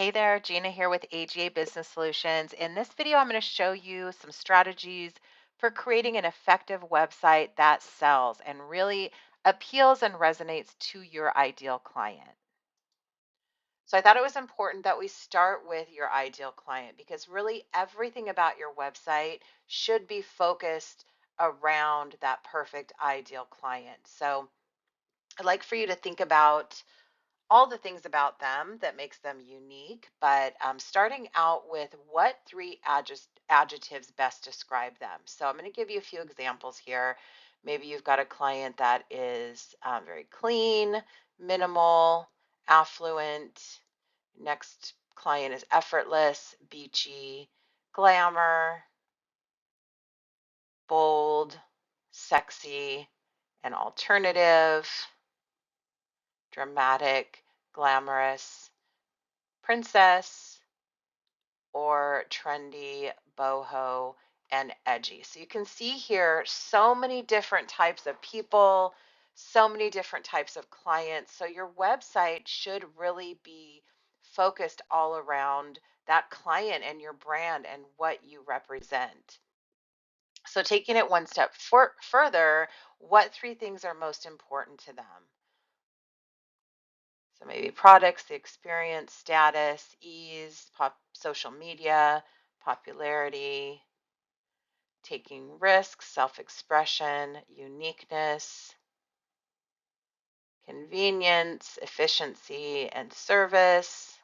Hey there, Gina here with AGA Business Solutions. In this video, I'm going to show you some strategies for creating an effective website that sells and really appeals and resonates to your ideal client. So I thought it was important that we start with your ideal client because really everything about your website should be focused around that perfect ideal client. So I'd like for you to think about all the things about them that makes them unique, but starting out with what three adjectives best describe them. So I'm going to give you a few examples here. Maybe you've got a client that is very clean, minimal, affluent. Next client is effortless, beachy, glamour, bold, sexy, and alternative, dramatic, glamorous, princess, or trendy, boho, and edgy. So you can see here so many different types of people, so many different types of clients. So your website should really be focused all around that client and your brand and what you represent. So taking it one step further, what three things are most important to them? So maybe products, the experience, status, ease, social media, popularity, taking risks, self-expression, uniqueness, convenience, efficiency, and service,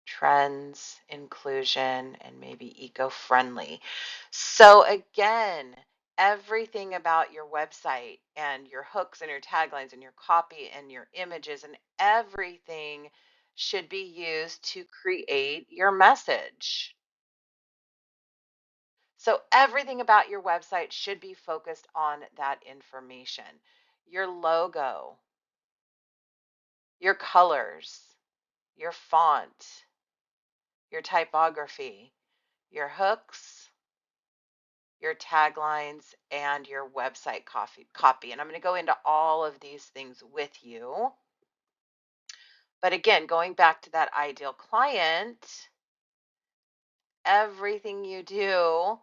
trends, inclusion, and maybe eco-friendly. So again, everything about your website and your hooks and your taglines and your copy and your images and everything should be used to create your message. So everything about your website should be focused on that information. Your logo, your colors, your font, your typography, your hooks, your taglines, and your website copy. And I'm going to go into all of these things with you. But again, going back to that ideal client, everything you do,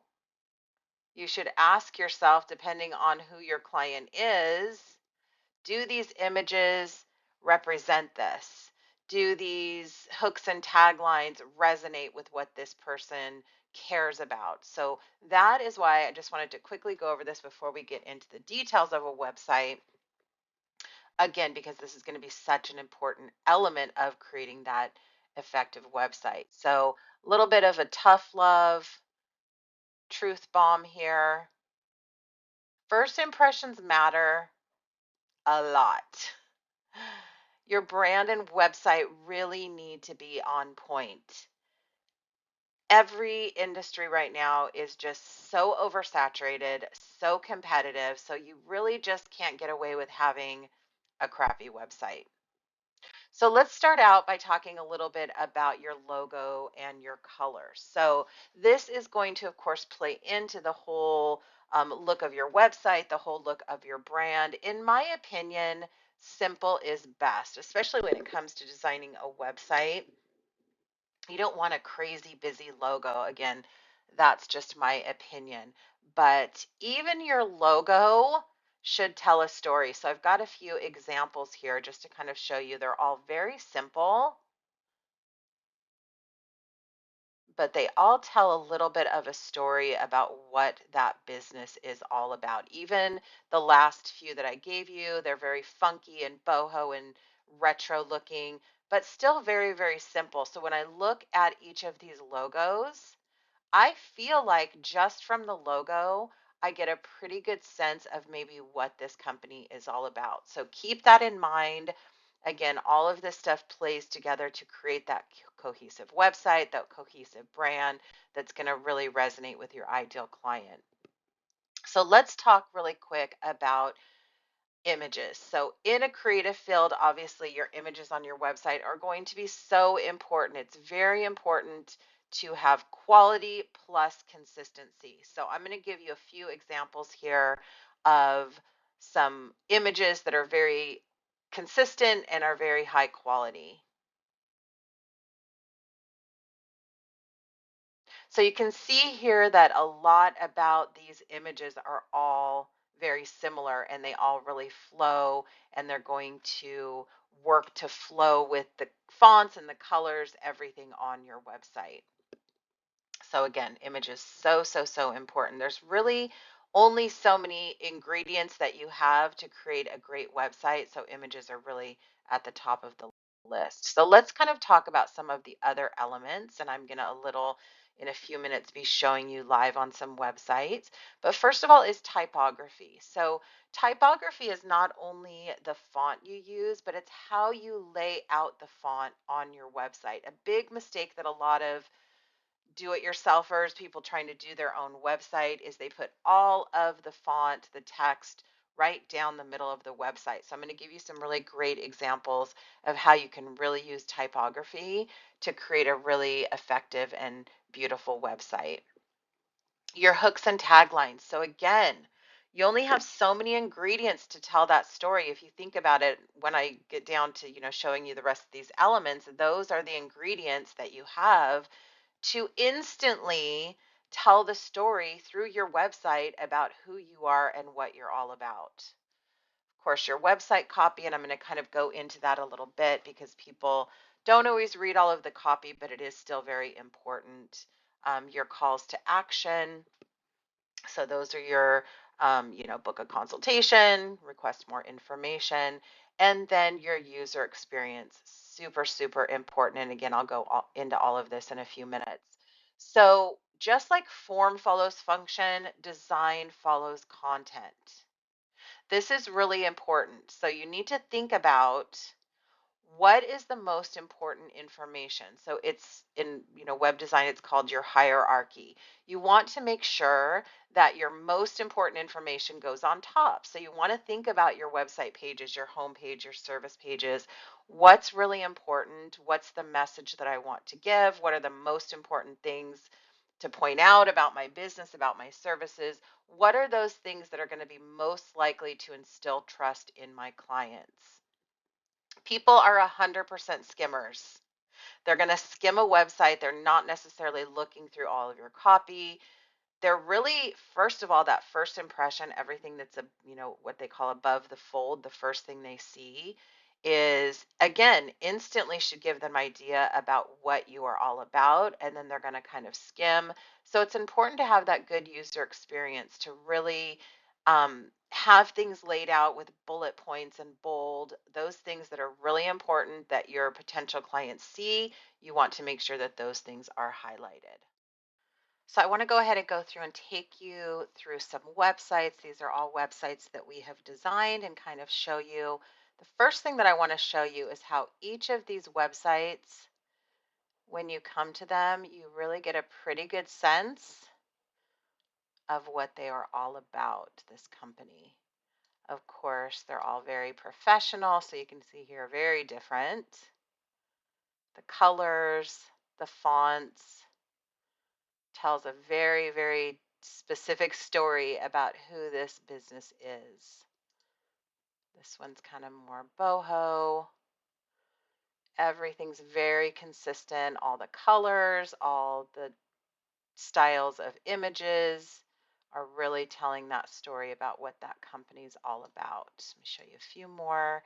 you should ask yourself, depending on who your client is, do these images represent this? Do these hooks and taglines resonate with what this person cares about? So that is why I just wanted to quickly go over this before we get into the details of a website. Again, because this is going to be such an important element of creating that effective website. So a little bit of a tough love truth bomb here. First impressions matter a lot. Your brand and website really need to be on point. Every industry right now is just so oversaturated, so competitive, so you really just can't get away with having a crappy website. So let's start out by talking a little bit about your logo and your colors. So this is going to, of course, play into the whole look of your website, the whole look of your brand. In my opinion, simple is best, especially when it comes to designing a website. You don't want a crazy busy logo. Again, that's just my opinion. But even your logo should tell a story. So I've got a few examples here just to kind of show you. They're all very simple, but they all tell a little bit of a story about what that business is all about. Even the last few that I gave you, they're very funky and boho and retro looking, but still very, very simple. So when I look at each of these logos, I feel like just from the logo, I get a pretty good sense of maybe what this company is all about. So keep that in mind. Again, all of this stuff plays together to create that cohesive website, that cohesive brand that's going to really resonate with your ideal client. So let's talk really quick about images. So in a creative field, obviously your images on your website are going to be so important. It's very important to have quality plus consistency. So I'm going to give you a few examples here of some images that are very consistent and are very high quality. So you can see here that a lot about these images are all very similar and they all really flow, and they're going to work to flow with the fonts and the colors, everything on your website. So again, images so important. There's really only so many ingredients that you have to create a great website. So images are really at the top of the list. So let's kind of talk about some of the other elements. And I'm going to in a few minutes, be showing you live on some websites. But first of all is typography. So typography is not only the font you use, but it's how you lay out the font on your website. A big mistake that a lot of do-it-yourselfers, people trying to do their own website, is they put all of the font, the text, right down the middle of the website. So I'm going to give you some really great examples of how you can really use typography to create a really effective and beautiful website. Your hooks and taglines. So again, you only have so many ingredients to tell that story. If you think about it, when I get down to, showing you the rest of these elements, those are the ingredients that you have to instantly tell the story through your website about who you are and what you're all about. Of course, your website copy, and I'm going to kind of go into that a little bit because people don't always read all of the copy, but it is still very important. Your calls to action. So those are your, book a consultation, request more information, and then your user experience. Super important. And again, I'll go into all of this in a few minutes. So just like form follows function, design follows content. This is really important. So you need to think about what is the most important information. So it's in, web design, it's called your hierarchy. You want to make sure that your most important information goes on top. So you want to think about your website pages, your home page, your service pages. What's really important? What's the message that I want to give? What are the most important things to point out about my business, about my services? What are those things that are going to be most likely to instill trust in my clients? People are 100% skimmers. They're going to skim a website. They're not necessarily looking through all of your copy. They're really, first of all, that first impression, everything that's what they call above the fold, the first thing they see is, again, instantly should give them idea about what you are all about, and then they're going to kind of skim. So it's important to have that good user experience to really have things laid out with bullet points and bold, those things that are really important that your potential clients see. You want to make sure that those things are highlighted. So I want to go ahead and go through and take you through some websites. These are all websites that we have designed and kind of show you. The first thing that I want to show you is how each of these websites, when you come to them, you really get a pretty good sense of what they are all about, this company. Of course, they're all very professional, so you can see here, very different. The colors, the fonts, tells a very specific story about who this business is. This one's kind of more boho. Everything's very consistent. All the colors, all the styles of images are really telling that story about what that company's all about. Let me show you a few more.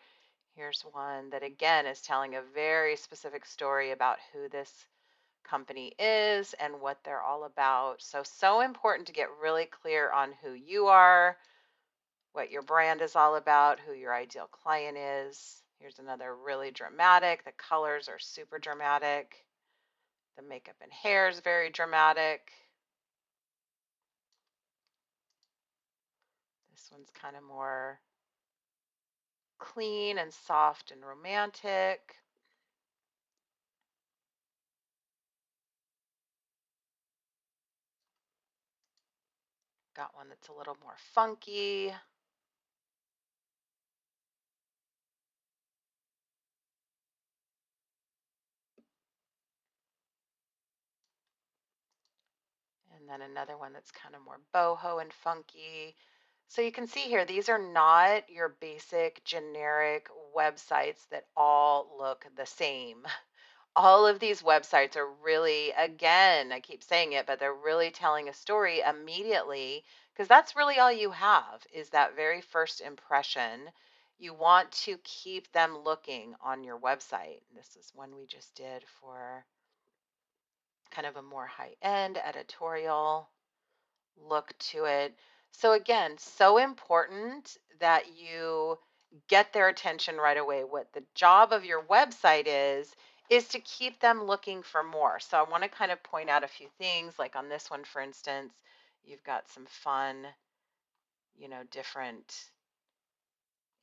Here's one that again is telling a very specific story about who this company is and what they're all about. So important to get really clear on who you are, what your brand is all about, who your ideal client is. Here's another really dramatic. The colors are super dramatic. The makeup and hair is very dramatic. This one's kind of more clean and soft and romantic. Got one that's a little more funky. And then another one that's kind of more boho and funky. So you can see here, these are not your basic generic websites that all look the same. All of these websites are really, again, I keep saying it, but they're really telling a story immediately because that's really all you have is that very first impression. You want to keep them looking on your website. This is one we just did for kind of a more high end editorial look to it. So again, so important that you get their attention right away. What the job of your website is to keep them looking for more. So I want to kind of point out a few things like on this one, for instance, you've got some fun, different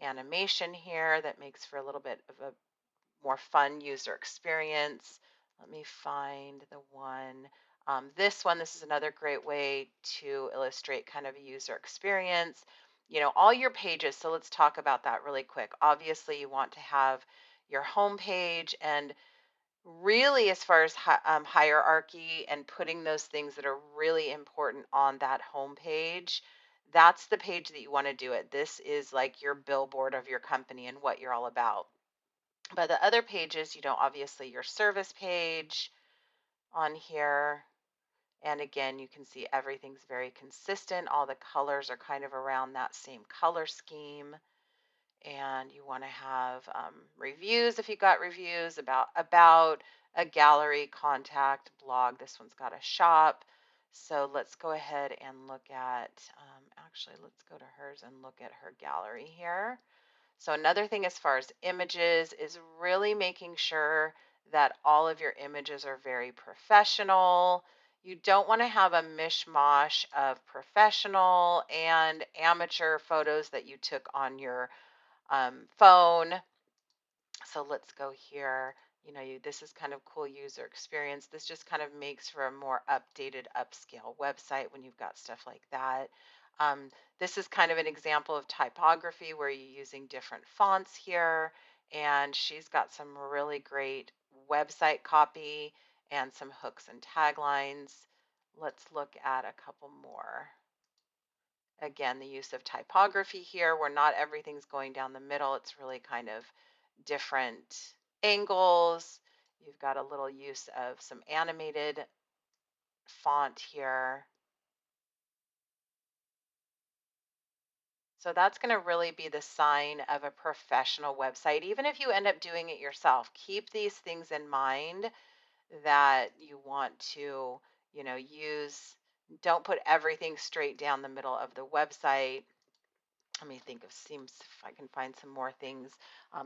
animation here that makes for a little bit of a more fun user experience. Let me find the one. This is another great way to illustrate kind of a user experience. All your pages. So let's talk about that really quick. Obviously, you want to have your home page and really as far as hierarchy and putting those things that are really important on that home page, that's the page that you want to do it. This is like your billboard of your company and what you're all about. But the other pages, obviously your service page on here. And again, you can see everything's very consistent. All the colors are kind of around that same color scheme. And you want to have reviews if you got reviews about a gallery, contact, blog. This one's got a shop. So let's go ahead and look at, actually, let's go to hers and look at her gallery here. So another thing as far as images is really making sure that all of your images are very professional. You don't want to have a mishmash of professional and amateur photos that you took on your phone. So let's go here. This is kind of cool user experience. This just kind of makes for a more updated, upscale website when you've got stuff like that. Um, this is kind of an example of typography where you're using different fonts here. And she's got some really great website copy and some hooks and taglines. Let's look at a couple more. Again, the use of typography here, where not everything's going down the middle. It's really kind of different angles. You've got a little use of some animated font here. So that's going to really be the sign of a professional website. Even if you end up doing it yourself, keep these things in mind that you want to, use. Don't put everything straight down the middle of the website. Let me think of seems if I can find some more things.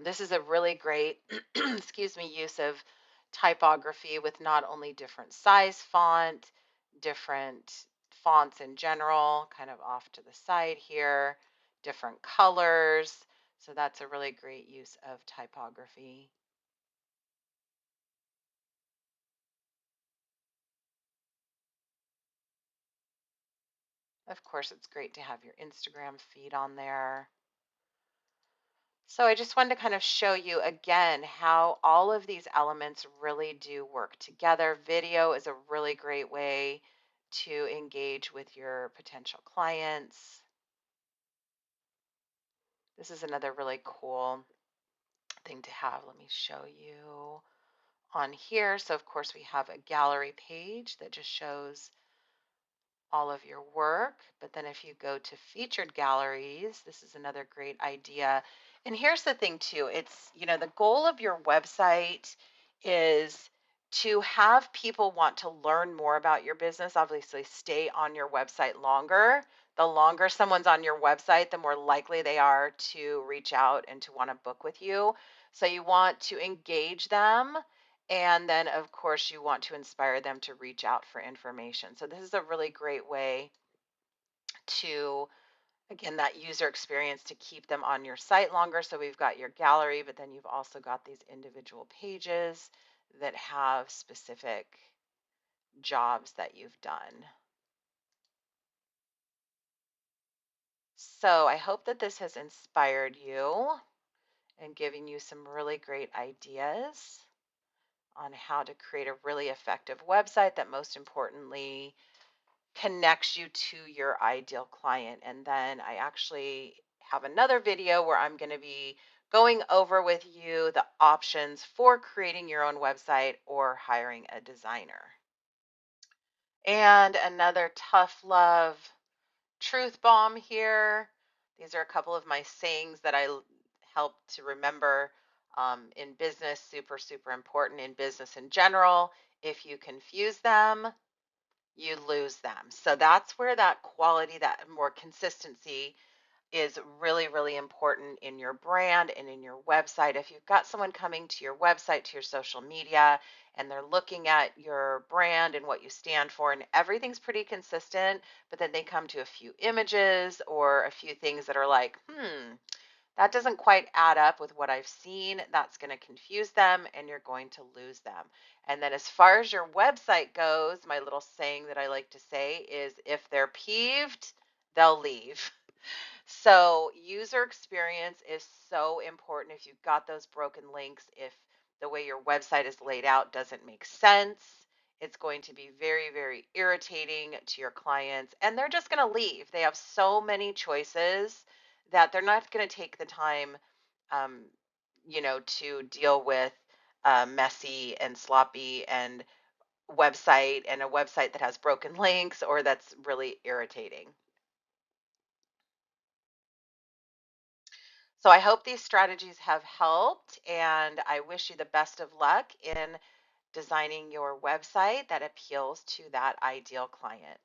This is a really great, excuse me, use of typography with not only different size font, different fonts in general, kind of off to the side here, different colors. So that's a really great use of typography. Of course, it's great to have your Instagram feed on there. So I just wanted to kind of show you again how all of these elements really do work together. Video is a really great way to engage with your potential clients. This is another really cool thing to have. Let me show you on here. So of course we have a gallery page that just shows all of your work. But then if you go to featured galleries, this is another great idea. And here's the thing too, it's, the goal of your website is to have people want to learn more about your business, obviously stay on your website longer. The longer someone's on your website, the more likely they are to reach out and to want to book with you. So you want to engage them, and then, of course, you want to inspire them to reach out for information. So this is a really great way to, again, that user experience to keep them on your site longer. So we've got your gallery, but then you've also got these individual pages that have specific jobs that you've done. So I hope that this has inspired you and given you some really great ideas on how to create a really effective website that most importantly connects you to your ideal client. And then I actually have another video where I'm going to be going over with you the options for creating your own website or hiring a designer. And another tough love truth bomb here. These are a couple of my sayings that help to remember in business, super, super important in business in general. If you confuse them, you lose them. So that's where that quality, that more consistency is really, really important in your brand and in your website. If you've got someone coming to your website, to your social media, and they're looking at your brand and what you stand for, and everything's pretty consistent, but then they come to a few images or a few things that are like, that doesn't quite add up with what I've seen, that's going to confuse them and you're going to lose them. And then as far as your website goes, my little saying that I like to say is if they're peeved, they'll leave. So user experience is so important. If you've got those broken links, if the way your website is laid out doesn't make sense, it's going to be very, very irritating to your clients and they're just going to leave. They have so many choices that they're not going to take the time, um, to deal with messy and sloppy and website and a website that has broken links or that's really irritating. So I hope these strategies have helped, and I wish you the best of luck in designing your website that appeals to that ideal client.